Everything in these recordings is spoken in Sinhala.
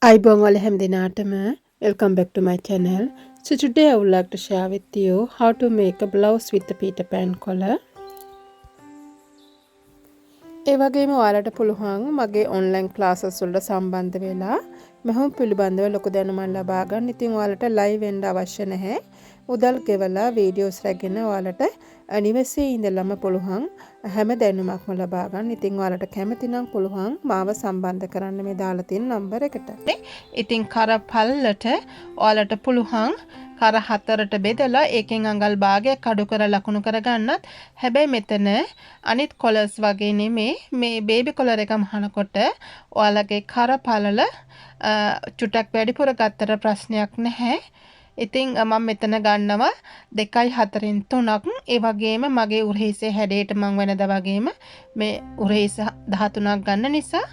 Aibong all Hemdinatama. Welcome back to my channel. So today I would like to share with you how to make a blouse with the Peter Pan collar. ඒ වගේම ඔයාලට පුළුවන් මගේ online classes වලට සම්බන්ධ වෙලා මහම් පිළිබඳව ලොකු දැනුමක් ලබා ගන්න. ඉතින් ඔයාලට live වෙන්න අවශ්‍ය නැහැ. මුදල් ගෙවලා videos රැගෙන ඔයාලට නිවසේ ඉඳලම පුළුවන් හැම දැනුමක්ම ලබා ගන්න. ඉතින් ඔයාලට කැමති නම් පුළුවන් මාව සම්බන්ධ කරන්න මේ දාලා තියෙන නම්බර් එකට. ඉතින් කරපල්ලට ඔයාලට පුළුවන් කර හතරට බෙදලා ඒකෙන් අඟල් භාගයක් අඩු කර ලකුණු කර ගන්නත්. හැබැයි මෙතන අනිත් කොලර්ස් වගේ නෙමේ මේ බේබි කොලර් එක මහනකොට ඔයාලගේ කර පළල චුටක් වැඩිපුර ගත්තට ප්‍රශ්නයක් නැහැ. ඉතින් මම මෙතන ගන්නවා 2.4න් 3ක්. ඒ වගේම මගේ උරහිසේ හැඩයට මම වෙනදා වගේම මේ උරහිස 13ක් ගන්න නිසා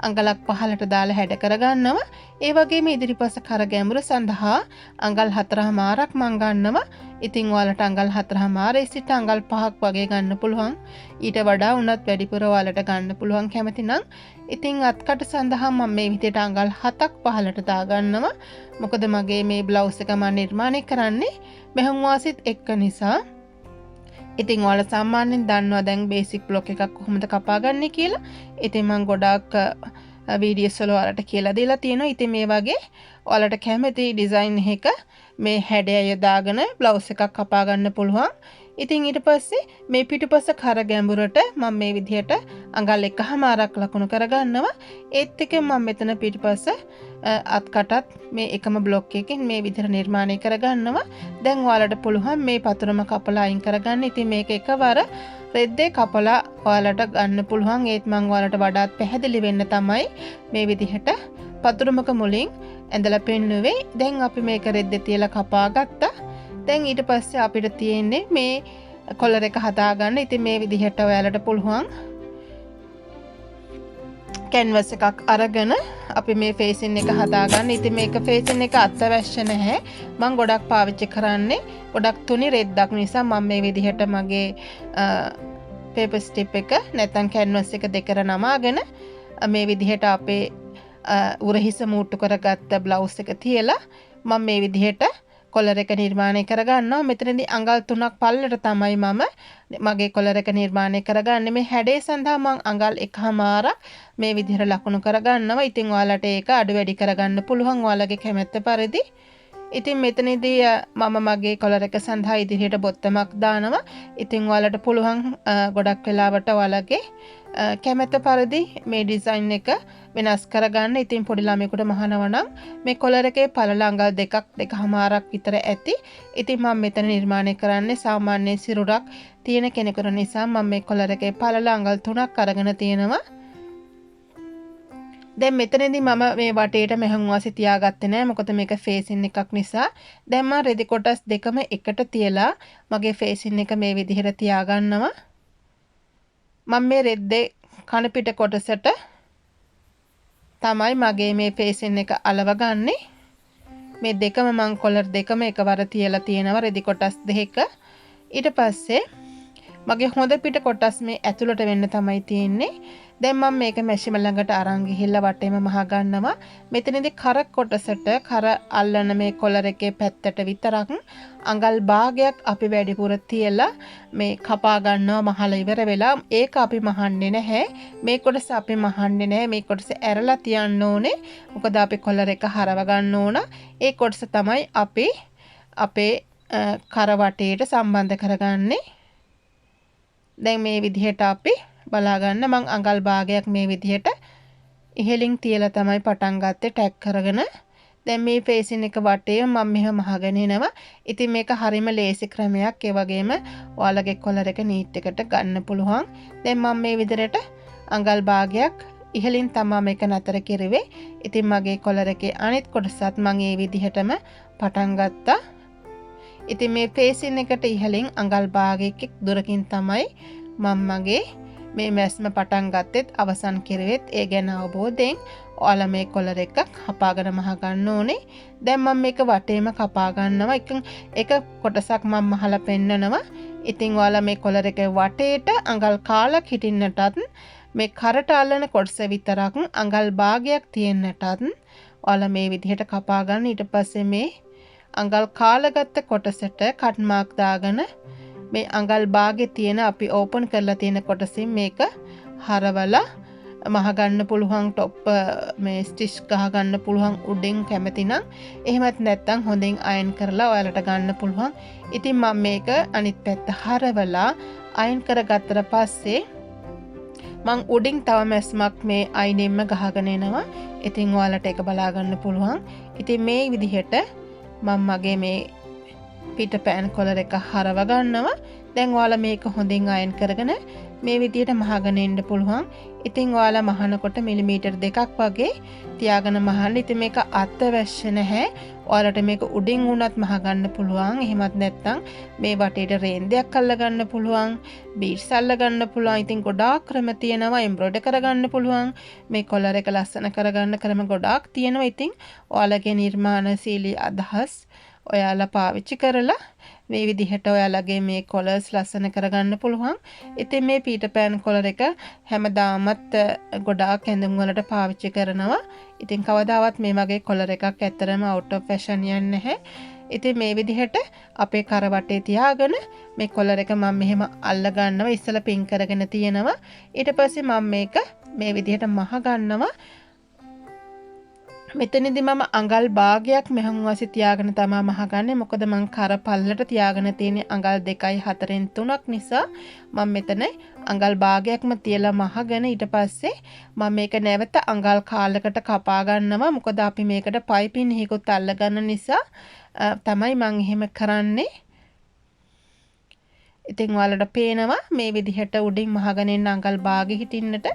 අඟලක් 15ට දාලා හැඩ කර ගන්නවා. ඒ වගේම ඉදිරිපස කර ගැඹුර සඳහා අඟල් 4.5ක් මම ගන්නවා. ඉතින් ඔයාලට අඟල් 4.5 සිට අඟල් 5ක් වගේ ගන්න පුළුවන්. ඊට වඩා උනත් වැඩිපුර ඔයාලට ගන්න පුළුවන් කැමති නම්. ඉතින් අත්කට සඳහා මම මේ විදිහට අඟල් 7ක් 15ට දා ගන්නවා. මොකද මගේ මේ බ්ලවුස් එක මම නිර්මාණය කරන්නේ මෙහුම් වාසිත් එක්ක නිසා. ඉතින් ඔයාලා සාමාන්‍යයෙන් දන්නවා දැන් බේසික් බ්ලොක් එකක් කොහොමද කපාගන්නේ කියලා. ඉතින් මම ගොඩාක් වීඩියෝස් වල ඔයාලට කියලා දීලා තියෙනවා. ඉතින් මේ වගේ ඔයාලට කැමති ඩිසයින් එකක මේ හැඩය යොදාගෙන බ්ලවුස් එකක් කපා ගන්න පුළුවන්. ඉතින් ඊට පස්සේ මේ පිටුපස කර ගැඹුරට මම මේ විදිහට අඟල් 1.5ක් ලකුණු කරගන්නවා. ඒත් එක්ක මම මෙතන පිටුපස අත්කටත් මේ එකම බ්ලොක් එකකින් මේ විදිහට නිර්මාණය කරගන්නවා. දැන් ඔයාලට පුළුවන් මේ පතුරම කපලා අයින් කරගන්න. ඉතින් මේක එකවර රෙද්දේ කපලා ඔයාලට ගන්න පුළුවන්. ඒත් මම ඔයාලට වඩාත් පැහැදිලි වෙන්න තමයි මේ විදිහට පතුරමක මුලින් ඇඳලා පෙන්නුවේ. දැන් අපි මේක රෙද්දේ තියලා කපා ගත්තා. දැන් ඊට පස්සේ අපිට තියෙන්නේ මේ කොලර් එක හදාගන්න. ඉතින් මේ විදිහට ඔයාලට පුළුවන් canvas එකක් අරගෙන අපි මේ ෆේසින් එක හදාගන්න. ඉතින් මේක ෆේසින් එක අත්‍යවශ්‍ය නැහැ. මම ගොඩක් පාවිච්චි කරන්නේ ගොඩක් තුනි රෙද්දක් නිසා මම මේ විදිහට මගේ paper strip එක නැත්නම් canvas එක දෙකර නමාගෙන මේ විදිහට අපේ උරහිස මූට්ටු කරගත්ත බ්ලවුස් එක තියලා මම මේ විදිහට කොලර් එක නිර්මාණය කරගන්නවා. මෙතනදී අඟල් 3ක් පල්ලට තමයි මම මගේ කොලර් එක නිර්මාණය කරගන්නේ. මේ හැඩය සඳහා මම අඟල් 1.5ක් මේ විදිහට ලකුණු කරගන්නවා. ඉතින් ඔයාලට ඒක අඩු වැඩි කරගන්න පුළුවන් ඔයාලගේ කැමැත්ත පරිදි. ඉතින් මෙතනදී මම මගේ කොලර් එක සඳහා ඉදිරියට බොත්තමක් දානවා. ඉතින් ඔයාලට පුළුවන් ගොඩක් වෙලාවට ඔයාලගේ කැමැත්ත පරිදි මේ ඩිසයින් එක වෙනස් කරගන්න. ඉතින් පොඩි ළමයෙකුට මහනවා නම් මේ කොලර් එකේ පළල අඟල් 2.5ක් විතර ඇති. ඉතින් මම මෙතන නිර්මාණය කරන්නේ සාමාන්‍ය සිරුරක් තියෙන කෙනෙකුට නිසා මම මේ කොලර් එකේ පළල අඟල් 3ක් අරගෙන තියෙනවා. දැන් මෙතනදී මම මේ වටේට මෙහුම් වාසි තියාගත්තේ නැහැ. මොකද මේක ෆේසින් එකක් නිසා. දැන් මම රෙදි කොටස් දෙකම එකට තියලා මගේ ෆේසින් එක මේ විදිහට තියාගන්නවා. මම මේ රෙද්දේ කන පිට කොටසට තමයි මගේ මේ ෆේසින් එක අලවගන්නේ. මේ දෙකම මම කොලර් දෙකම එකවර තියලා තියෙනවා රෙදි කොටස් දෙක. ඊට පස්සේ මගේ හොඳ පිට කොටස් මේ ඇතුළට වෙන්න තමයි තියෙන්නේ. දැන් මම මේක මැෂිම ළඟට අරන් ගිහිල්ලා වටේම මහ ගන්නවා. මෙතනදී කර කොටසට කර අල්ලන මේ කොලර් එකේ පැත්තට විතරක් අඟල් භාගයක් අපි වැඩිපුර තියලා මේ කපා ගන්නවා මහලා ඉවර වෙලා. ඒක අපි මහන්නේ නැහැ. මේ කොටස අපි මහන්නේ නැහැ. මේ කොටස ඇරලා තියන්න ඕනේ. මොකද අපි කොලර් එක හරව ගන්න ඕන. ඒ කොටස තමයි අපි අපේ කර වටේට සම්බන්ධ කරගන්නේ. දැන් මේ විදිහට අපි බලා ගන්න. මම අඟල් භාගයක් මේ විදිහට ඉහළින් තියලා තමයි පටන් ගත්තේ ටැග් කරගෙන. දැන් මේ ෆේසින් එක වටේ මම මෙහෙම මහගෙන එනවා. ඉතින් මේක හරිම ලේසි ක්‍රමයක්. ඒ වගේම ඔයාලගේ කොලර් එක නීට් එකට ගන්න පුළුවන්. දැන් මම මේ විදිහට අඟල් භාගයක් ඉහළින් තමයි මේක නතර කෙරුවේ. ඉතින් මගේ කොලර් එකේ අනිත් කොටසත් මම මේ විදිහටම පටන් ගත්තා. ඉතින් මේ ෆේසින් එකට ඉහළින් අඟල් භාගයක දුරකින් තමයි මම මගේ මේ මැස්ම පටන් ගත්තෙත් අවසන් කෙරුවෙත්. ඒ ගැන අවබෝධයෙන් ඔයාලා මේ කොලර් එක කපාගෙන මහ ගන්න ඕනේ. දැන් මම මේක වටේම කපා ගන්නවා. එක කොටසක් මම මහලා පෙන්නනවා. ඉතින් ඔයාලා මේ කොලර් එකේ වටේට අඟල් කාලක් හිටින්නටත් මේ කරට අල්ලන කොටස විතරක් අඟල් භාගයක් තියෙන්නටත් ඔයාලා මේ විදිහට කපා ගන්න. ඊට පස්සේ මේ අඟල් කාලගත්ත කොටසට කට් මාක් දාගෙන මේ අඟල් භාගේ තියෙන අපි ඕපන් කරලා තියෙන කොටසින් මේක හරවලා මහ ගන්න පුළුවන් টොප් මේ ස්ටිච් ගහ ගන්න පුළුවන් උඩින් කැමති නම්. එහෙමත් නැත්නම් හොඳින් අයන් කරලා ඔයාලට ගන්න පුළුවන්. ඉතින් මම මේක අනිත් පැත්ත හරවලා අයන් කරගත්තට පස්සේ මං උඩින් තව මැස්මක් මේ අයිනෙන්ම ගහගෙන එනවා. ඉතින් ඔයාලට ඒක බලා ගන්න පුළුවන්. ඉතින් මේ විදිහට මම මගේ මේ පිට පෑන් කොලර් එක හරව ගන්නවා. දැන් ඔයාලා මේක හොඳින් අයන් කරගෙන මේ විදිහට මහගෙන ඉන්න පුළුවන්. ඉතින් ඔයාලා මහනකොට මිලිමීටර් 2ක් වගේ තියාගෙන මහන්න. ඉතින් මේක අත්‍යවශ්‍ය නැහැ. ඔයාලට මේක උඩින් උනත් මහගන්න පුළුවන්. එහෙමත් නැත්නම් මේ වටේට රේන්දයක් අල්ල ගන්න පුළුවන්. බීඩ්ස් අල්ල ගන්න පුළුවන්. ඉතින් ගොඩාක් ක්‍රම තියෙනවා. එම්බ්‍රොයිඩර් කරගන්න පුළුවන්. මේ කොලර් එක ලස්සන කරගන්න ක්‍රම ගොඩාක් තියෙනවා. ඉතින් ඔයාලගේ නිර්මාණශීලී අදහස් ඔයාලා පාවිච්චි කරලා මේ විදිහට ඔයාලගේ මේ කොලර්ස් ලස්සන කරගන්න පුළුවන්. ඉතින් මේ පීටර් පෑන් කොලර් එක හැමදාමත් ගොඩාක් ඇඳුම් වලට පාවිච්චි කරනවා. ඉතින් කවදාවත් මේ වගේ කොලර් එකක් ඇත්තරම out of fashion යන්නේ නැහැ. ඉතින් මේ විදිහට අපේ කර වටේ තියාගෙන මේ කොලර් එක මම මෙහෙම අල්ල ගන්නවා. ඉස්සලා පින් කරගෙන තියෙනවා. ඊට පස්සේ මම මේක මේ විදිහට මහ ගන්නවා. මෙතනදී මම අඟල් භාගයක් මෙහුම් වශයෙන් තියාගෙන තමයි මහගන්නේ. මොකද මං කර පල්ලට තියාගෙන තියෙන අඟල් 2යි 4න් 3ක් නිසා මම මෙතන අඟල් භාගයක්ම තියලා මහගෙන ඊට පස්සේ මම මේක නැවත අඟල් කාලයකට කපා ගන්නවා. මොකද අපි මේකට පයිපින් හිකුත් අල්ල ගන්න නිසා තමයි මං එහෙම කරන්නේ. ඉතින් ඔයාලට පේනවා මේ විදිහට උඩින් මහගෙන ඉන්න අඟල් භාගෙ හිටින්නට.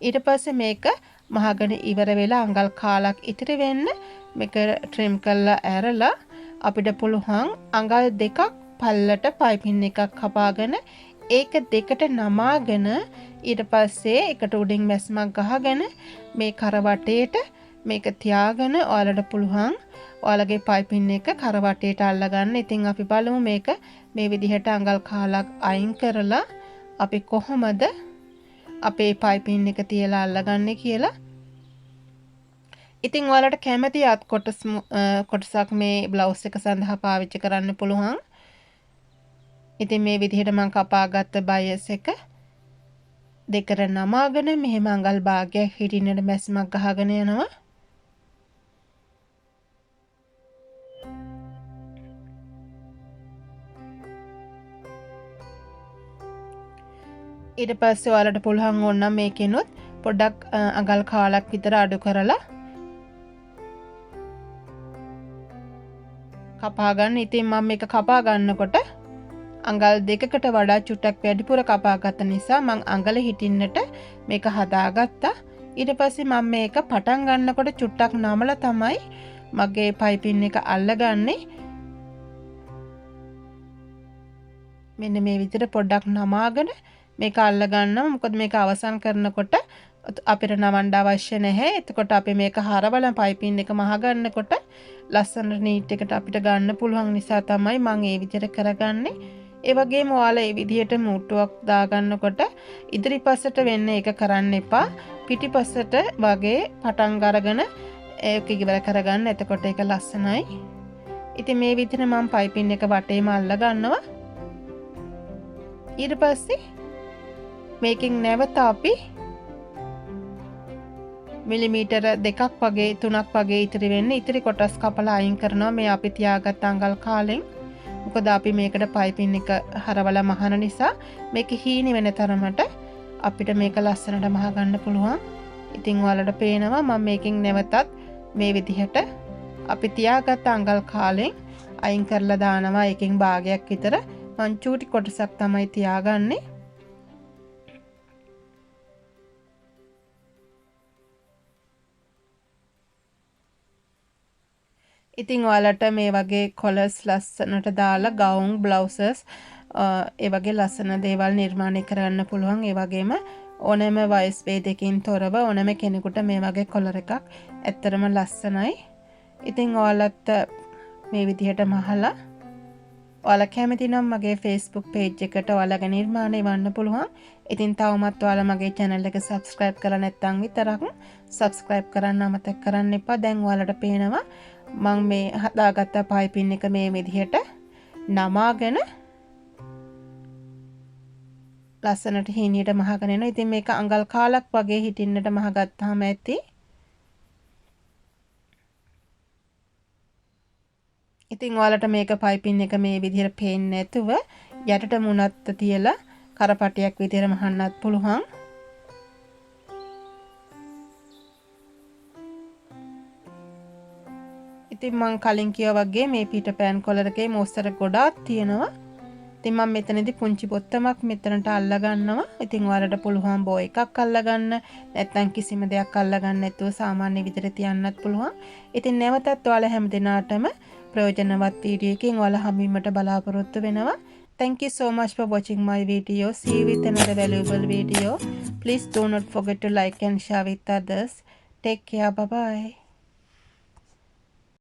ඊට පස්සේ මේක මහගෙන ඉවර වෙලා අඟල් කාලක් ඉතිරි වෙන්න මේක ට්‍රිම් කරලා ඇරලා අපිට පුළුවන් අඟල් 2ක් පල්ලට පයිපින් එකක් කපාගෙන ඒක දෙකට නමාගෙන ඊට පස්සේ එකට උඩින් මැස්මක් ගහගෙන මේ කර වටේට මේක තියාගෙන ඔයාලට පුළුවන් ඔයාලගේ පයිපින් එක කර වටේට අල්ලගන්න. ඉතින් අපි බලමු මේක මේ විදිහට අඟල් කාලක් අයින් කරලා අපි කොහොමද අපේ පයිපින් එක තියලා අල්ලගන්නේ කියලා. ඉතින් ඔයාලට කැමති අත් කොටසක් මේ බ්ලවුස් එක සඳහා පාවිච්චි කරන්න පුළුවන්. ඉතින් මේ විදිහට මම කපාගත්ත බයස් එක දෙකට නමාගෙන මෙහෙම අඟල් භාගයක් හිටින්නට මැස්මක් ගහගෙන යනවා. ඊට පස්සේ ඔයාලට පුළුවන් ඕනනම් මේකෙනුත් පොඩ්ඩක් අඟල් කාලක් විතර අඩු කරලා කපා ගන්න. ඉතින් මම මේක කපා ගන්නකොට අඟල් 2කට වඩා චුට්ටක් වැඩිපුර කපා ගත්ත නිසා මම අඟල හිටින්නට මේක හදාගත්තා. ඊට පස්සේ මම මේක පටන් ගන්නකොට චුට්ටක් නමලා තමයි මගේ පයිපින් එක අල්ලගන්නේ. මෙන්න මේ විදිහට පොඩ්ඩක් නමාගෙන මේක අල්ල ගන්නවා. මොකද මේක අවසන් කරනකොට අපිට නවන්න අවශ්‍ය නැහැ. එතකොට අපි මේක හරවලා පයිපින් එක මහ ගන්නකොට ලස්සන නීට් එකට අපිට ගන්න පුළුවන් නිසා තමයි මම මේ විදිහට කරගන්නේ. ඒ වගේම ඔයාලා මේ විදිහට මුට්ටුවක් දාගන්නකොට ඉදිරිපස්සට වෙන්න ඒක කරන්න එපා. පිටිපස්සට වගේ පටන් අරගෙන ඒක ඉවර කරගන්න. එතකොට ඒක ලස්සනයි. ඉතින් මේ විදිහට මම පයිපින් එක වටේම අල්ල ගන්නවා. ඊට පස්සේ මේකෙන් නැවත අපි මිලිමීටර 2ක් වගේ 3ක් වගේ ඉතිරි වෙන්නේ ඉතිරි කොටස් කපලා අයින් කරනවා මේ අපි තියාගත් අඟල් කාලෙන්. මොකද අපි මේකට පයිපින් එක හරවලා මහන නිසා මේක හීනි වෙන තරමට අපිට මේක ලස්සනට මහ ගන්න පුළුවන්. ඉතින් ඔයාලට පේනවා මම මේකෙන් නැවතත් මේ විදිහට අපි තියාගත් අඟල් කාලෙන් අයින් කරලා දානවා. එකෙන් භාගයක් විතර මං චූටි කොටසක් තමයි තියාගන්නේ. ඉතින් ඔයාලට මේ වගේ කොලර්ස් ලස්සනට දාලා ගවුන් බ්ලවුසස් ඒ වගේ ලස්සන දේවල් නිර්මාණය කරන්න පුළුවන්. ඒ වගේම ඕනෑම වයස් ભેදකින් තොරව ඕනෑම කෙනෙකුට මේ වගේ කොලර් එකක් ඇත්තරම ලස්සනයි. ඉතින් ඔයාලත් මේ විදිහට මහලා ඔයාලා කැමති නම් මගේ Facebook page එකට ඔයාලගේ නිර්මාණ එවන්න පුළුවන්. ඉතින් තවමත් ඔයාලා මගේ channel එක subscribe කරලා නැත්නම් විතරක් subscribe කරන්න අමතක කරන්න එපා. දැන් ඔයාලට පේනවා මම මේ හදාගත්ත පයිපින් එක මේ විදිහට නමාගෙන ලස්සනට හීනියට මහගෙන යනවා. ඉතින් මේක අඟල් කාලක් වගේ හිටින්නට මහගත්තාම ඇති. ඉතින් ඔයාලට මේක පයිපින් එක මේ විදිහට පේන්නේ නැතුව යටට මුණත් තියලා කරපටියක් විදිහට මහන්නත් පුළුවන්. ඉතින් මම කලින් කිව්වා වගේ මේ පිටපෑන් කොලර් එකේ මොස්තර ගොඩාක් තියෙනවා. ඉතින් මම මෙතනදී පුංචි බොත්තමක් මෙතනට අල්ලා ගන්නවා. ඉතින් ඔයාලට පුළුවන් බෝ එකක් අල්ලා ගන්න. නැත්නම් කිසිම දෙයක් අල්ලා ගන්න නැතුව සාමාන්‍ය විදිහට තියන්නත් පුළුවන්. ඉතින් නැවතත් ඔයාලා හැම දිනාටම ප්‍රයෝජනවත් වීඩියෝ එකකින් ඔයාලා හම්බවීමට බලාපොරොත්තු වෙනවා. Thank you so much for watching my video. See you with another valuable video. Please do not forget to like and share with others. Take care. Bye bye.